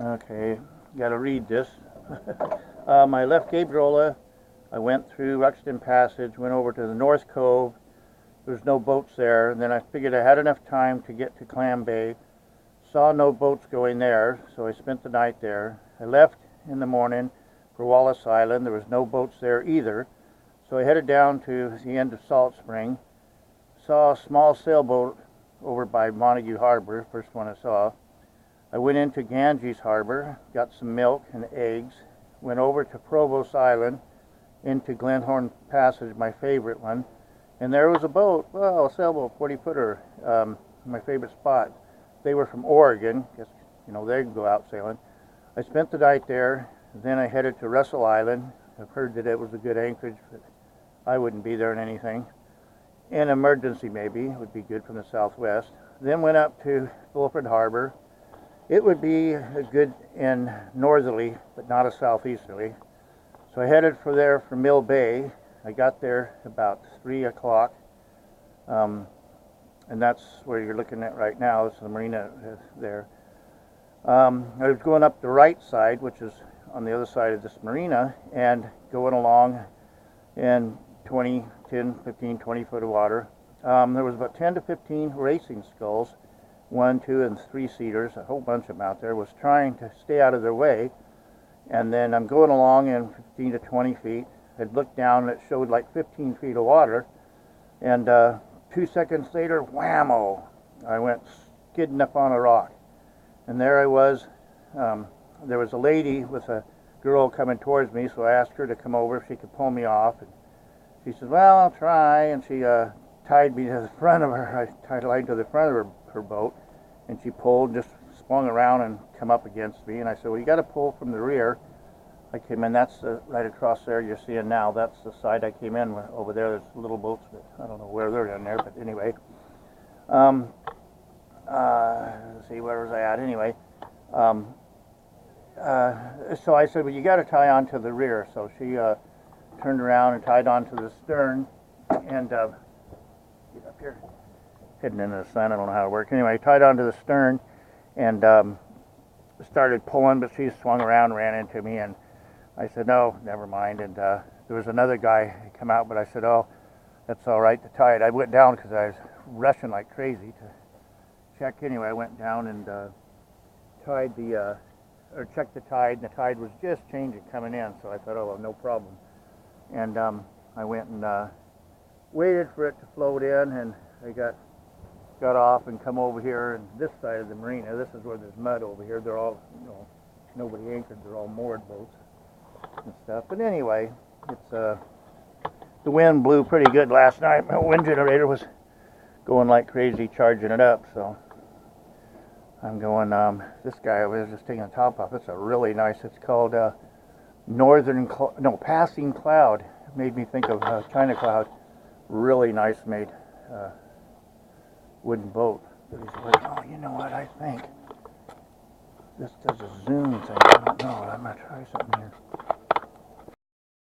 Okay, gotta read this. I left Gabriola. I went through Ruxton Passage, went over to the North Cove. There's no boats there. And then I figured I had enough time to get to Clam Bay. Saw no boats going there, so I spent the night there. I left in the morning for Wallace Island. There was no boats there either. So I headed down to the end of Salt Spring. Saw a small sailboat over by Montague Harbor, first one I saw. I went into Ganges Harbor, got some milk and eggs, went over to Provost Island, into Glenhorn Passage, my favorite one, and there was a boat, well, a sailboat, 40-footer, my favorite spot. They were from Oregon, guess, they can go out sailing. I spent the night there, then I headed to Russell Island. I've heard that it was a good anchorage, but I wouldn't be there in anything. An emergency maybe would be good from the southwest. Then went up to Fulford Harbor. It would be a good and northerly, but not a southeasterly. So I headed for Mill Bay. I got there about 3 o'clock, and that's where you're looking at right now. It's the marina there. I was going up the right side, which is on the other side of this marina, and going along in 10, 15, 20 foot of water. There was about 10 to 15 racing sculls, 1, 2, and 3-seaters, a whole bunch of them out there. Was trying to stay out of their way, and then I'm going along in 15 to 20 feet. I'd looked down and it showed like 15 feet of water, and 2 seconds later, whammo, I went skidding up on a rock. And there I was. There was a lady with a girl coming towards me, so I asked her to come over if she could pull me off. And she said, well, I'll try, and she tied me to the front of her. I tied a line to the front of her boat, and she pulled, just swung around and come up against me. And I said, well, you got to pull from the rear. I came in, that's right across there you're seeing now. That's the side I came in with. Over there, there's little boats, but I don't know where they're in there, but anyway. Let's see, where was I at? Anyway, so I said, well, you got to tie on to the rear. So she turned around and tied on to the stern, and get up here, hidden in the sun, I don't know how it works. Anyway, tied on to the stern, and started pulling, but she swung around, ran into me, and I said, no, never mind. And there was another guy who come out, but I said, oh, that's all right to tie it. I went down because I was rushing like crazy to check. Anyway, I went down and tied checked the tide, and the tide was just changing coming in, so I thought, oh, well, no problem. And I went and waited for it to float in, and I got off and come over here, and this side of the marina, this is where there's mud over here. They're all, nobody anchored, they're all moored boats and stuff. But anyway, it's the wind blew pretty good last night. My wind generator was going like crazy, charging it up, so I'm going, this guy over there just taking the top off. It's a really nice, it's called Passing Cloud. It made me think of China Cloud. Really nice made wooden boat. Oh, you know what I think? This does a zoom thing. I don't know. I'm going to try something here.